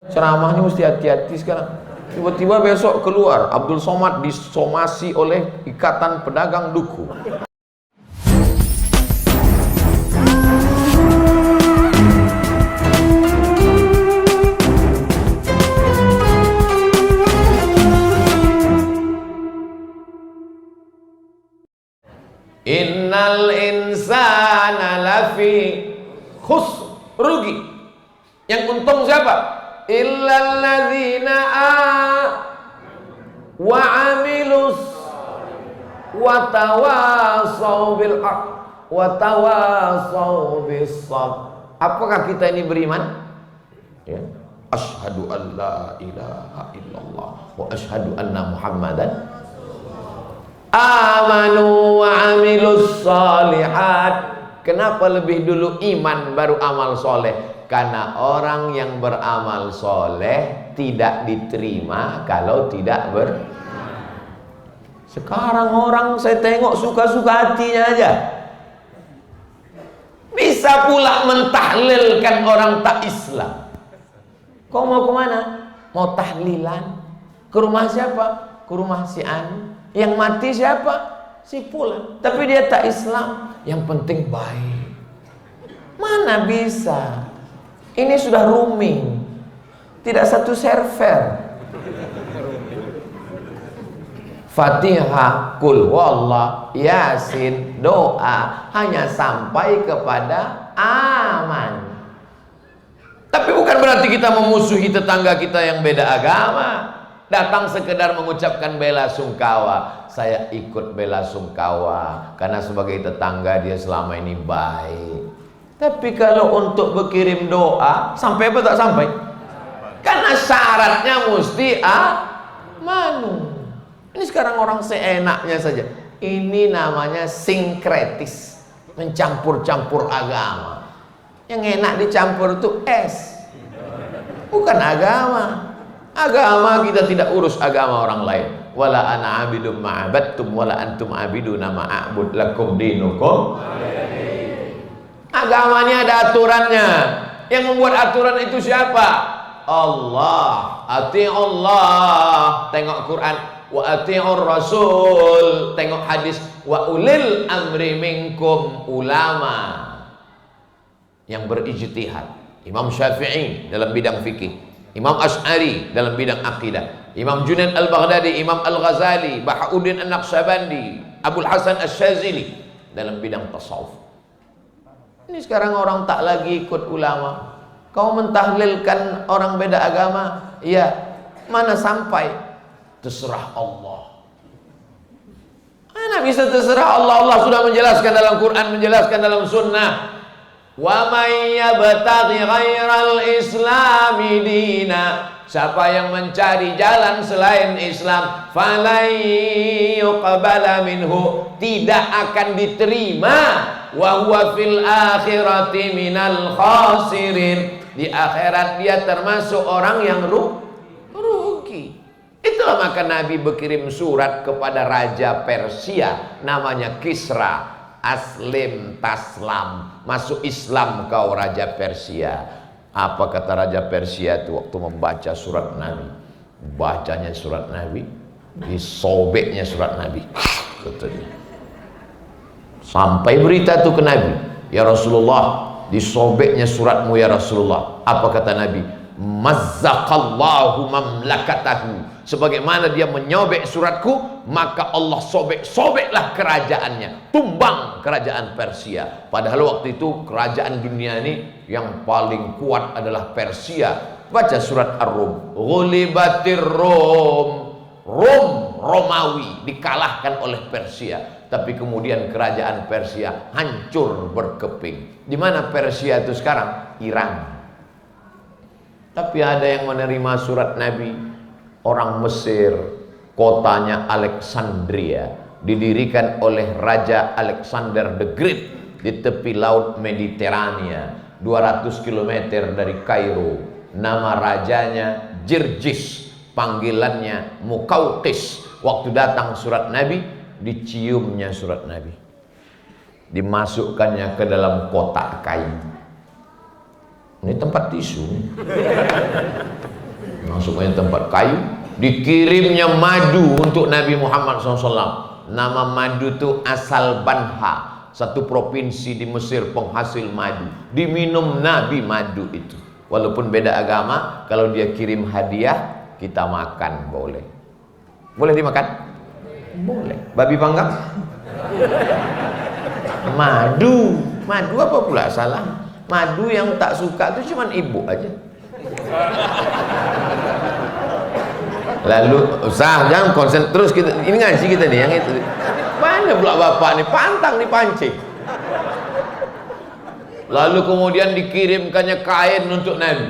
Ceramahnya mesti hati-hati sekarang. Tiba-tiba besok keluar Abdul Somad disomasi oleh Ikatan Pedagang Duku. Innal insana lafi khusr, rugi. Yang untung siapa? Illal ladzina wa amilus wa tawasaw bil haq wa tawasaw bis sabr. Apakah kita ini beriman? Ya. Asyhadu an la ilaha illallah wa asyhadu anna Muhammadan amanu wa amilus shalihat. Kenapa lebih dulu iman baru amal soleh? Karena orang yang beramal soleh tidak diterima kalau tidak Sekarang orang saya tengok suka-suka hatinya aja. Bisa pula mentahlilkan orang tak Islam. Kau mau kemana? Mau tahlilan? Ke rumah siapa? Ke rumah si An. Yang mati siapa? Si Fulan. Tapi dia tak Islam. Yang penting baik. Mana bisa? Ini sudah rooming. Tidak satu server. Fatihah, Qul Huwallah, Yasin, doa hanya sampai kepada aman. Tapi bukan berarti kita memusuhi tetangga kita yang beda agama. Datang sekedar mengucapkan bela sungkawa. Saya ikut bela sungkawa karena sebagai tetangga dia selama ini baik. Tapi kalau untuk berkirim doa, sampai apa tak sampai? Karena syaratnya mesti manu. Ini sekarang orang seenaknya saja. Ini namanya sinkretis, mencampur-campur agama. Yang enak dicampur itu es, bukan agama. Agama kita tidak urus agama orang lain. Wala ana abidum ma'abadtum wala antum abiduna ma'abud lakum dinukum. Agamanya ada aturannya. Yang membuat aturan itu siapa? Allah. Ati'ullah, tengok Quran. Wa ati'ur rasul, tengok hadis. Wa ulil amri minkum, ulama yang berijtihad. Imam Syafi'i dalam bidang fikih, Imam Asy'ari dalam bidang akidah, Imam Junaid al-Baghdadi, Imam al-Ghazali, Bahauddin an-Naqsyabandi, Abul Hasan asy-Syadzili dalam bidang tasawuf. Ini sekarang orang tak lagi ikut ulama. Kau mentahlilkan orang beda agama, iya, mana sampai? Terserah Allah. Mana bisa terserah Allah? Allah sudah menjelaskan dalam Quran, menjelaskan dalam sunnah. Wa may yabtaghi ghairal islami dina, siapa yang mencari jalan selain Islam, falan yuqbala minhu, tidak akan diterima. Wa huwa fil akhirati minal khasirin, di akhirat dia termasuk orang yang rugi. Itulah maka Nabi berkirim surat kepada Raja Persia namanya Kisra. Aslim taslam, masuk Islam kau Raja Persia. Apa kata Raja Persia itu waktu membaca surat Nabi? Bacanya surat Nabi, disobeknya surat Nabi. Sampai berita itu ke Nabi, ya Rasulullah, disobeknya suratmu ya Rasulullah. Apa kata Nabi? Mazzaqallahu mamlakatahu, sebagaimana dia menyobek suratku, maka Allah sobeklah kerajaannya, tumbang kerajaan Persia. Padahal waktu itu kerajaan dunia ini yang paling kuat adalah Persia. Baca surat Ar-Rum, ghulibatir Rum, Romawi dikalahkan oleh Persia. Tapi kemudian kerajaan Persia hancur berkeping. Di mana Persia itu sekarang? Iran. Tapi ada yang menerima surat Nabi, orang Mesir, kotanya Alexandria, didirikan oleh Raja Alexander the Great di tepi laut Mediterania, 200 km dari Kairo. Nama rajanya Jirjis, panggilannya Muqawqis. Waktu datang surat Nabi, diciumnya surat Nabi, dimasukkannya ke dalam kotak kain. Ini tempat tisu. masuknya tempat kayu. Dikirimnya madu untuk Nabi Muhammad SAW. Nama madu itu asal Banha, satu provinsi di Mesir penghasil madu. Diminum Nabi madu itu. Walaupun beda agama, kalau dia kirim hadiah, kita makan boleh. Boleh dimakan? Boleh. Babi panggang? Madu. Madu apa pula salah? Madu yang tak suka itu cuman ibu aja. Lalu usah jangan konsen terus kita ini ngaji kita nih yang itu. Mana pula bapak nih pantang dipancing. Lalu kemudian dikirimkannya kain untuk Nabi.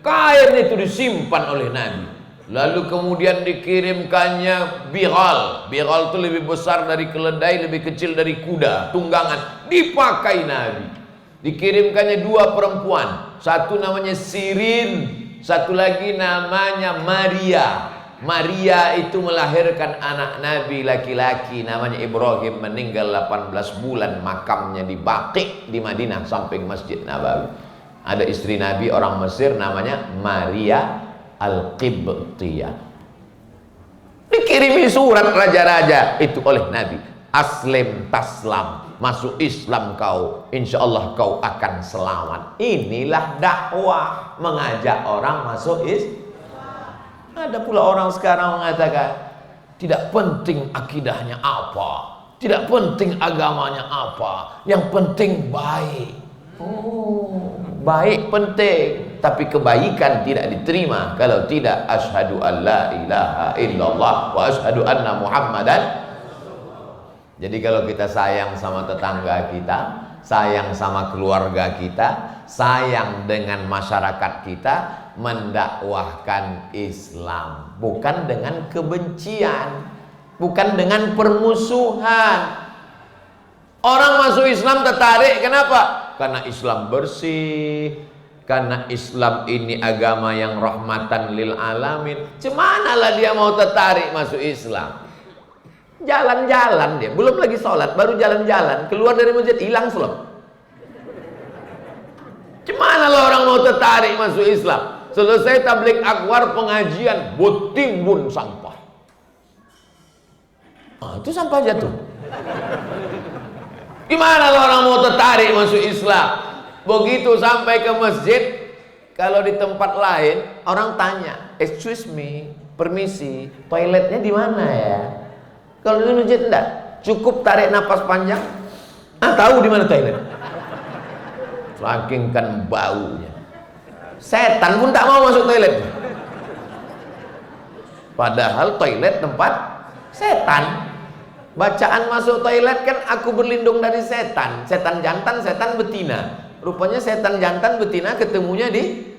Kain itu disimpan oleh Nabi. Lalu kemudian dikirimkannya biral. Biral itu lebih besar dari keledai, lebih kecil dari kuda, tunggangan. Dipakai Nabi. Dikirimkannya dua perempuan. Satu namanya Sirin, satu lagi namanya Maria. Maria itu melahirkan anak Nabi laki-laki namanya Ibrahim, meninggal 18 bulan, makamnya di Baqi di Madinah samping Masjid Nabawi. Ada istri Nabi orang Mesir namanya Maria Al-Qibtiyah. Dikirimi surat raja-raja itu oleh Nabi. Aslim taslam, masuk Islam kau, insya Allah kau akan selamat. Inilah dakwah, mengajak orang masuk Islam. Ada pula orang sekarang mengatakan tidak penting akidahnya apa, tidak penting agamanya apa, yang penting baik. Oh, baik penting, tapi kebaikan tidak diterima kalau tidak asyhadu an la ilaha illallah wa asyhadu anna muhammadan. Jadi kalau kita sayang sama tetangga kita, sayang sama keluarga kita, sayang dengan masyarakat kita, mendakwahkan Islam bukan dengan kebencian, bukan dengan permusuhan. Orang masuk Islam tertarik kenapa? Karena Islam bersih, karena Islam ini agama yang rahmatan lil alamin. Cemanalah dia mau tertarik masuk Islam? Jalan-jalan dia, belum lagi sholat, baru jalan-jalan, keluar dari masjid hilang sholat. Gimana lah orang mau tertarik masuk Islam? Selesai tabligh akbar pengajian, timbun sampah. Itu sampah jatuh. Gimana lah orang mau tertarik masuk Islam? Begitu sampai ke masjid, kalau di tempat lain orang tanya, excuse me, permisi, toiletnya di mana ya? Kalau di masjid enggak, cukup tarik napas panjang, tahu di mana toilet. Saking kan baunya. Setan pun tak mau masuk toilet. Padahal toilet tempat setan. Bacaan masuk toilet kan aku berlindung dari setan. Setan jantan, setan betina. Rupanya setan jantan betina ketemunya di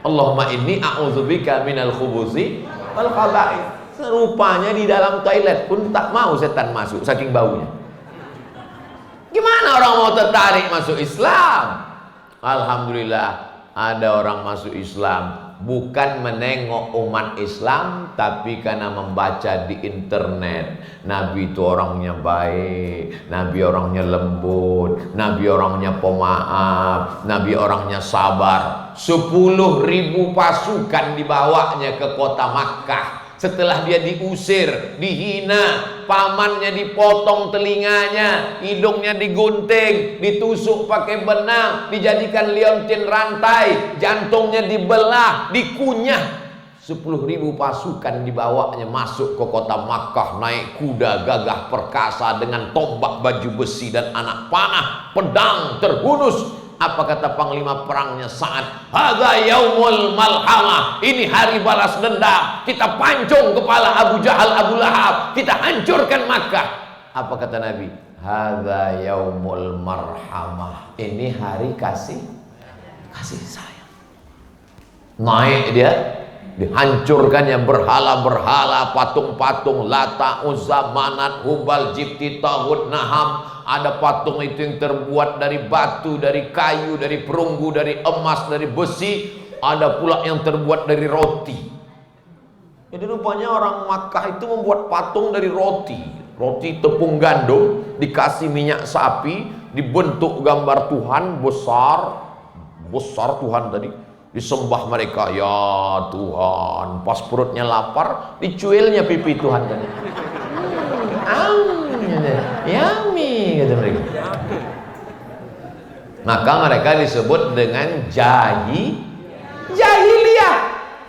Allahumma inni a'udzubika minal khubuthi wal khaba'ith. Rupanya di dalam toilet pun tak mau setan masuk saking baunya. Gimana orang mau tertarik masuk Islam? Alhamdulillah ada orang masuk Islam bukan menengok umat Islam, tapi karena membaca di internet. Nabi itu orangnya baik, Nabi orangnya lembut, Nabi orangnya pemaaf, Nabi orangnya sabar. 10.000 pasukan dibawanya ke kota Makkah. Setelah dia diusir, dihina, pamannya dipotong telinganya, hidungnya digunting, ditusuk pakai benang, dijadikan liontin rantai, jantungnya dibelah, dikunyah. 10.000 pasukan dibawanya masuk ke kota Makkah, naik kuda gagah perkasa dengan tombak baju besi dan anak panah, pedang terhunus. Apa kata panglima perangnya Sa'ad? Hadza yaumul malhamah. Ini hari balas dendam. Kita pancung kepala Abu Jahal, Abu Lahab. Kita hancurkan Makkah. Apa kata Nabi? Hadza yaumul marhamah. Ini hari kasih sayang. Naik dia, dihancurkannya berhala-berhala, patung-patung Lata, Uzza, Manat, Hubal, Jibti, Taghut, Naham. Ada patung itu yang terbuat dari batu, dari kayu, dari perunggu, dari emas, dari besi. Ada pula yang terbuat dari roti. Jadi rupanya orang Makkah itu membuat patung dari roti. Roti tepung gandum, dikasih minyak sapi, dibentuk gambar Tuhan besar Tuhan tadi. disembah mereka, ya Tuhan. Pas perutnya lapar, dicuilnya pipi Tuhan tadi. Yummy kata mereka. Maka mereka disebut dengan jahiliyah.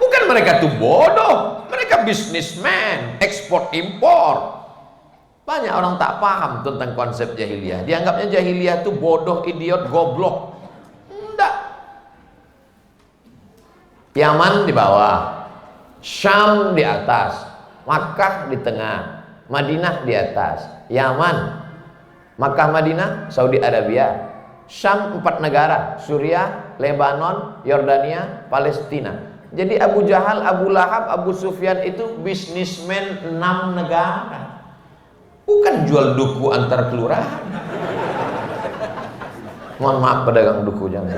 Bukan mereka tuh bodoh, mereka bisnismen, ekspor impor. Banyak orang tak paham tentang konsep jahiliyah. Dianggapnya jahiliyah tuh bodoh, idiot, goblok. Enggak. Yaman di bawah, Syam di atas, Makkah di tengah, Madinah di atas. Yaman, Makkah, Madinah, Saudi Arabia. Syam 4 negara, Suriah, Lebanon, Yordania, Palestina. Jadi Abu Jahal, Abu Lahab, Abu Sufyan itu bisnismen 6 negara. Bukan jual duku antar kelurahan. Mohon maaf pedagang duku, jangan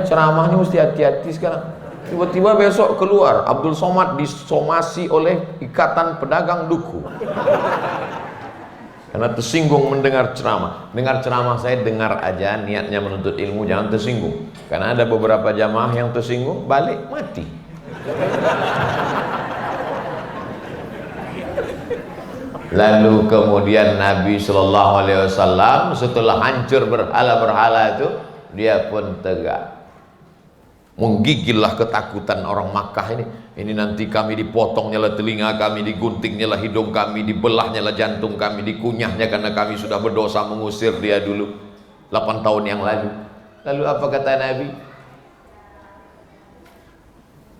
ceramahnya mesti hati-hati sekarang. Tiba-tiba besok keluar Abdul Somad disomasi oleh Ikatan Pedagang Duku karena tersinggung mendengar ceramah. Dengar ceramah saya, dengar aja, niatnya menuntut ilmu, jangan tersinggung. Karena ada beberapa jamaah yang tersinggung, balik mati. Lalu kemudian Nabi Shallallahu Alaihi Wasallam setelah hancur berhala-berhala itu, dia pun tegak. Menggigillah ketakutan orang Makkah ini. Ini nanti kami dipotongnya lah telinga kami, diguntingnya lah hidung kami, dibelahnya lah jantung kami, dikunyahnya karena kami sudah berdosa mengusir dia dulu 8 tahun yang lalu. Lalu apa kata Nabi?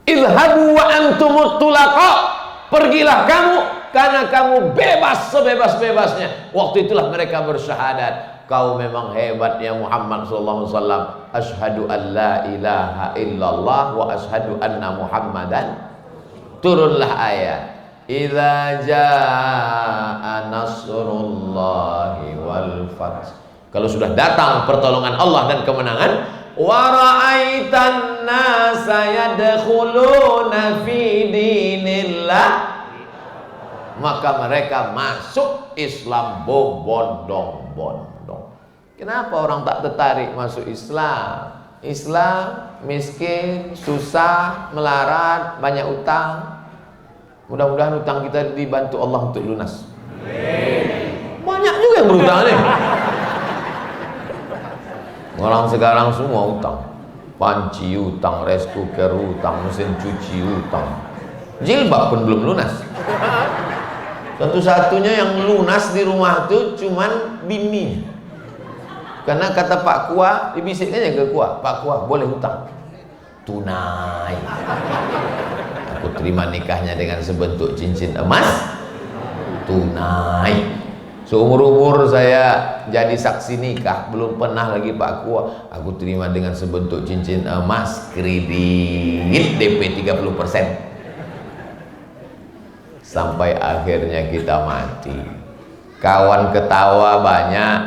Idhabu wa antumut tulaqa. Pergilah kamu karena kamu bebas sebebas-bebasnya. Waktu itulah mereka bersyahadat, kau memang hebat ya Muhammad sallallahu alaihi wasallam. Asyhadu an la ilaha illallah wa asyhadu anna Muhammadan. Turunlah ayat. Idza jaa nasrullahi wal fath. Kalau sudah datang pertolongan Allah dan kemenangan, wa ra'aitan nasa yadkhuluna fi dinillah, maka mereka masuk Islam berbondong-bondong. Kenapa orang tak tertarik masuk Islam? Islam miskin, susah, melarat, banyak utang. Mudah-mudahan utang kita dibantu Allah untuk lunas. Banyak juga yang berutang nih. Orang sekarang semua utang. Panci utang, rice cooker utang, mesin cuci utang. Jilbab pun belum lunas. Satu-satunya yang lunas di rumah itu cuman bini. Karena kata Pak Kua, dibisikkannya ke Kua, Pak Kua boleh hutang tunai. Aku terima nikahnya dengan sebentuk cincin emas tunai. Seumur-umur saya jadi saksi nikah, belum pernah lagi Pak Kua aku terima dengan sebentuk cincin emas kredit DP 30%. Sampai akhirnya kita mati. Kawan ketawa banyak,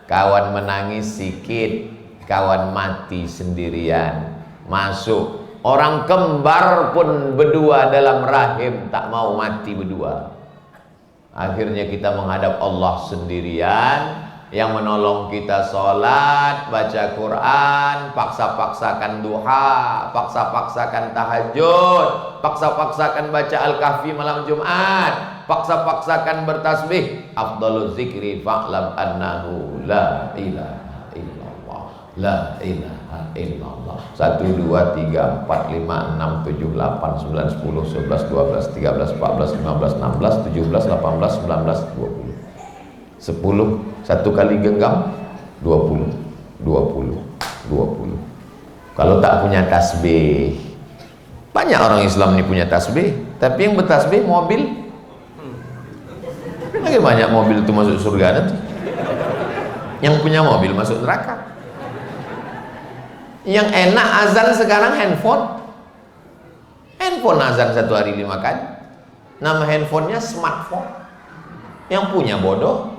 kawan menangis sedikit, kawan mati sendirian. Masuk orang kembar pun berdua dalam rahim, tak mau mati berdua. Akhirnya kita menghadap Allah sendirian. Yang menolong kita sholat, baca Quran, paksa-paksakan duha, paksa-paksakan tahajud, paksa-paksakan baca Al-Kahfi malam Jumat, paksa-paksakan bertasbih. Afdalul zikri fa'lam annahu la ilaha illallah, la ilaha illallah. 1, 2, 3, 4, 5, 6, 7, 8, 9, 10, 11, 12, 13, 14, 15, 16, 17, 18, 19, 20. 10 satu kali genggam 20 20 20. Kalau tak punya tasbih, banyak orang Islam ini punya tasbih, tapi yang bertasbih mobil. Lagi banyak mobil itu masuk surga nanti. Yang punya mobil masuk neraka. Yang enak azan sekarang handphone. Handphone azan 1 hari 5 kali. Nama handphonenya smartphone. Yang punya bodoh.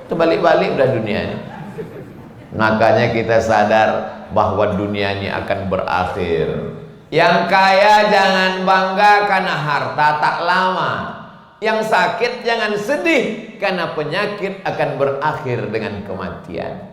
Terbalik-balik udah dunia ini. Makanya kita sadar bahwa dunia ini akan berakhir. Yang kaya jangan bangga karena harta tak lama. Yang sakit jangan sedih karena penyakit akan berakhir dengan kematian.